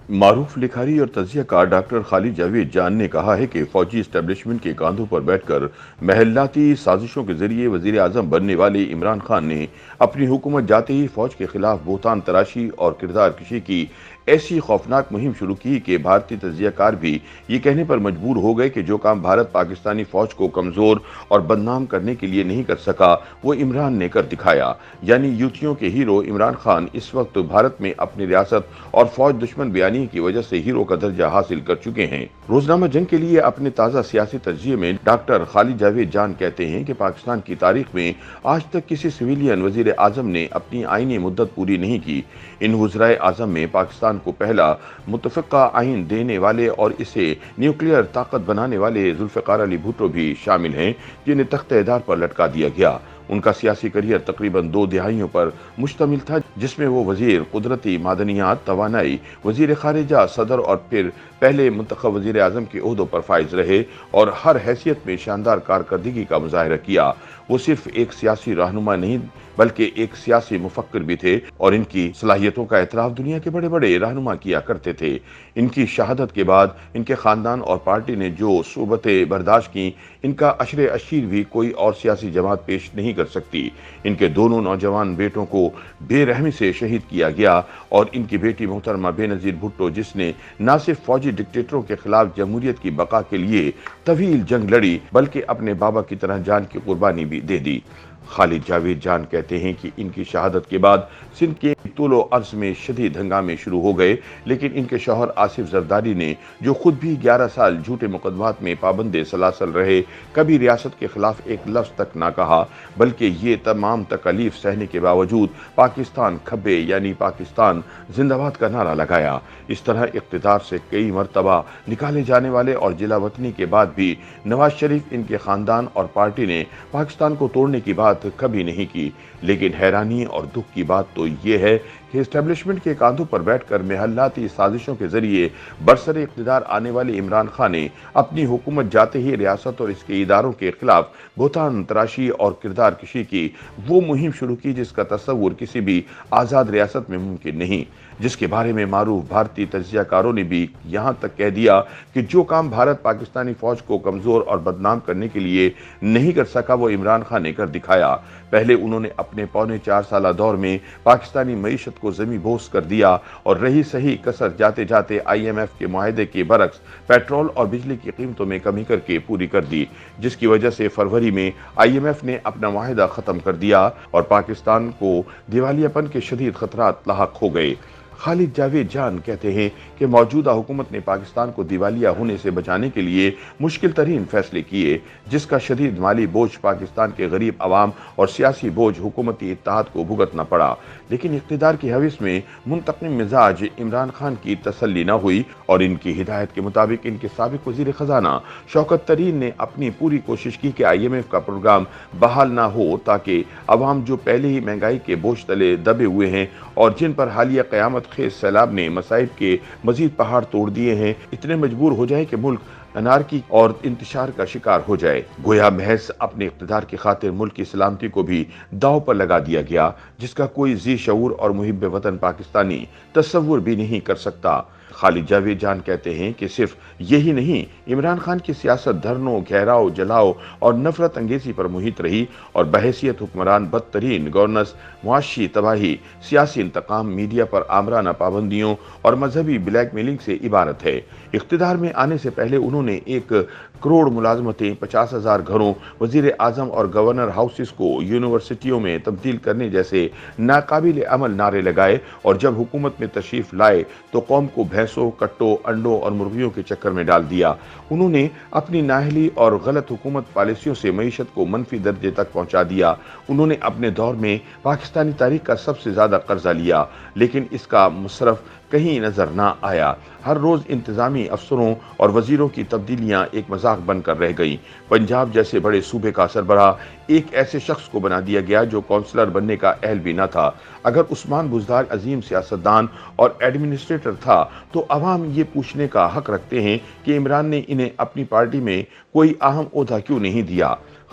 معروف لکھاری اور تجزیہ کار ڈاکٹر خالد جاوید جان نے کہا ہے کہ فوجی اسٹیبلشمنٹ کے کاندھوں پر بیٹھ کر محلاتی سازشوں کے ذریعے وزیر اعظم بننے والے عمران خان نے اپنی حکومت جاتے ہی فوج کے خلاف بہتان تراشی اور کردار کشی کی ایسی خوفناک مہم شروع کی کہ بھارتی تجزیہ کار بھی یہ کہنے پر مجبور ہو گئے کہ جو کام بھارت پاکستانی فوج کو کمزور اور بدنام کرنے کے لیے نہیں کر سکا وہ عمران نے کر دکھایا۔ یعنی یوتھیوں کے ہیرو عمران خان اس وقت بھارت میں اپنی ریاست اور فوج دشمن بیانی کی وجہ سے ہیرو کا درجہ حاصل کر چکے ہیں۔ روزنامہ جنگ کے لیے اپنے تازہ سیاسی تجزیے میں ڈاکٹر خالد جاوید جان کہتے ہیں کہ پاکستان کی تاریخ میں آج تک کسی سویلین وزیر اعظم نے اپنی آئینی مدت پوری نہیں کی۔ ان وزرائے اعظم میں پاکستان کو پہلا متفقہ آئین دینے والے اور اسے نیوکلیئر طاقت بنانے والے ذوالفقار علی بھٹو بھی شامل ہیں، جنہیں تخت دار پر لٹکا دیا گیا۔ ان کا سیاسی کریئر تقریباً 2 دہائیوں پر مشتمل تھا، جس میں وہ وزیر قدرتی معدنیات، توانائی، وزیر خارجہ، صدر اور پھر پہلے منتخب وزیر اعظم کے عہدوں پر فائز رہے اور ہر حیثیت میں شاندار کارکردگی کا مظاہرہ کیا۔ وہ صرف ایک سیاسی رہنما نہیں بلکہ ایک سیاسی مفکر بھی تھے اور ان کی صلاحیتوں کا اعتراف دنیا کے بڑے بڑے رہنما کیا کرتے تھے۔ ان کی شہادت کے بعد ان کے خاندان اور پارٹی نے جو صعوبتیں برداشت کی، ان کا عشر اشیر بھی کوئی اور سیاسی جماعت پیش نہیں کر سکتی۔ ان کے دونوں نوجوان بیٹوں کو بے رحمی سے شہید کیا گیا اور ان کی بیٹی محترمہ بے نظیر بھٹو، جس نے نہ صرف فوجی ڈکٹیٹروں کے خلاف جمہوریت کی بقا کے لیے طویل جنگ لڑی بلکہ اپنے بابا کی طرح جان کی قربانی بھی دے دی۔ خالد جاوید جان کہتے ہیں کہ ان کی شہادت کے بعد سندھ کے طول و عرض میں شدید ہنگامے شروع ہو گئے، لیکن ان کے شوہر آصف زرداری نے، جو خود بھی 11 سال جھوٹے مقدمات میں پابند سلاسل رہے، کبھی ریاست کے خلاف ایک لفظ تک نہ کہا، بلکہ یہ تمام تکالیف سہنے کے باوجود پاکستان کھبے یعنی پاکستان زندہ باد کا نعرہ لگایا۔ اس طرح اقتدار سے کئی مرتبہ نکالے جانے والے اور جلا وطنی کے بعد بھی نواز شریف، ان کے خاندان اور پارٹی نے پاکستان کو توڑنے کی بات کبھی نہیں کی۔ لیکن حیرانی اور دکھ کی بات تو یہ ہے کہ اسٹیبلشمنٹ کے کاندھوں پر بیٹھ کر محلاتی سازشوں کے ذریعے برسر اقتدار آنے والے عمران خان نے اپنی حکومت جاتے ہی ریاست اور اس کے اداروں کے خلاف بہتان تراشی اور کردار کشی کی وہ مہم شروع کی جس کا تصور کسی بھی آزاد ریاست میں ممکن نہیں، جس کے بارے میں معروف بھارتی تجزیہ کاروں نے بھی یہاں تک کہہ دیا کہ جو کام بھارت پاکستانی فوج کو کمزور اور بدنام کرنے کے لیے نہیں کر سکا وہ عمران خان نے کر دکھایا۔ پہلے انہوں نے اپنے پونے 4 سالہ دور میں پاکستانی معیشت کو زمیں بوس کر دیا اور رہی صحیح کسر جاتے جاتے IMF کے معاہدے کے برعکس پیٹرول اور بجلی کی قیمتوں میں کمی کر کے پوری کر دی، جس کی وجہ سے فروری میں IMF نے اپنا معاہدہ ختم کر دیا اور پاکستان کو دیوالیہ پن کے شدید خطرات لاحق ہو گئے۔ خالد جاوید جان کہتے ہیں کہ موجودہ حکومت نے پاکستان کو دیوالیہ ہونے سے بچانے کے لیے مشکل ترین فیصلے کیے، جس کا شدید مالی بوجھ پاکستان کے غریب عوام اور سیاسی بوجھ حکومتی اتحاد کو بھگتنا پڑا۔ لیکن اقتدار کی ہوس میں منتقم مزاج عمران خان کی تسلی نہ ہوئی اور ان کی ہدایت کے مطابق ان کے سابق وزیر خزانہ شوکت طرین نے اپنی پوری کوشش کی کہ IMF کا پروگرام بحال نہ ہو، تاکہ عوام جو پہلے ہی مہنگائی کے بوجھ تلے دبے ہوئے ہیں اور جن پر حالیہ قیامت خیز سیلاب نے مصائب کے مزید پہاڑ توڑ دیے ہیں، اتنے مجبور ہو جائے کہ ملک انارکی اور انتشار کا شکار ہو جائے۔ گویا محض اپنے اقتدار کی خاطر ملک کی سلامتی کو بھی داؤ پر لگا دیا گیا، جس کا کوئی ذی شعور اور محب وطن پاکستانی تصور بھی نہیں کر سکتا۔ خالد جاوید جان کہتے ہیں کہ صرف یہی نہیں، عمران خان کی سیاست دھرنوں، گھیراؤ، جلاؤ اور نفرت انگیزی پر محیط رہی اور بحیثیت حکمران بدترین گورننس، معاشی تباہی، سیاسی انتقام، میڈیا پر آمرانہ پابندیوں اور مذہبی بلیک میلنگ سے عبارت ہے۔ اقتدار میں آنے سے پہلے انہوں نے 1 کروڑ ملازمتیں، 50,000 گھروں، وزیر اعظم اور گورنر ہاؤسز کو یونیورسٹیوں میں تبدیل کرنے جیسے ناقابل عمل نعرے لگائے اور جب حکومت میں تشریف لائے تو قوم کو بھینسوں، کٹوں، انڈوں اور مرغیوں کے چکر میں ڈال دیا۔ انہوں نے اپنی نااہلی اور غلط حکومت پالیسیوں سے معیشت کو منفی درجے تک پہنچا دیا۔ انہوں نے اپنے دور میں پاکستانی تاریخ کا سب سے زیادہ قرضہ لیا، لیکن اس کا مصرف کہیں نظر نہ آیا۔ ہر روز انتظامی افسروں اور وزیروں کی تبدیلیاں ایک مذاق بن کر رہ گئیں۔ پنجاب جیسے بڑے صوبے کا سربراہ ایک ایسے شخص کو بنا دیا گیا جو کونسلر بننے کا اہل بھی نہ تھا۔ اگر عثمان بزدار عظیم سیاستدان اور ایڈمنسٹریٹر تھا تو عوام یہ پوچھنے کا حق رکھتے ہیں کہ عمران نے انہیں اپنی پارٹی میں کوئی اہم عہدہ کیوں نہیں دیا۔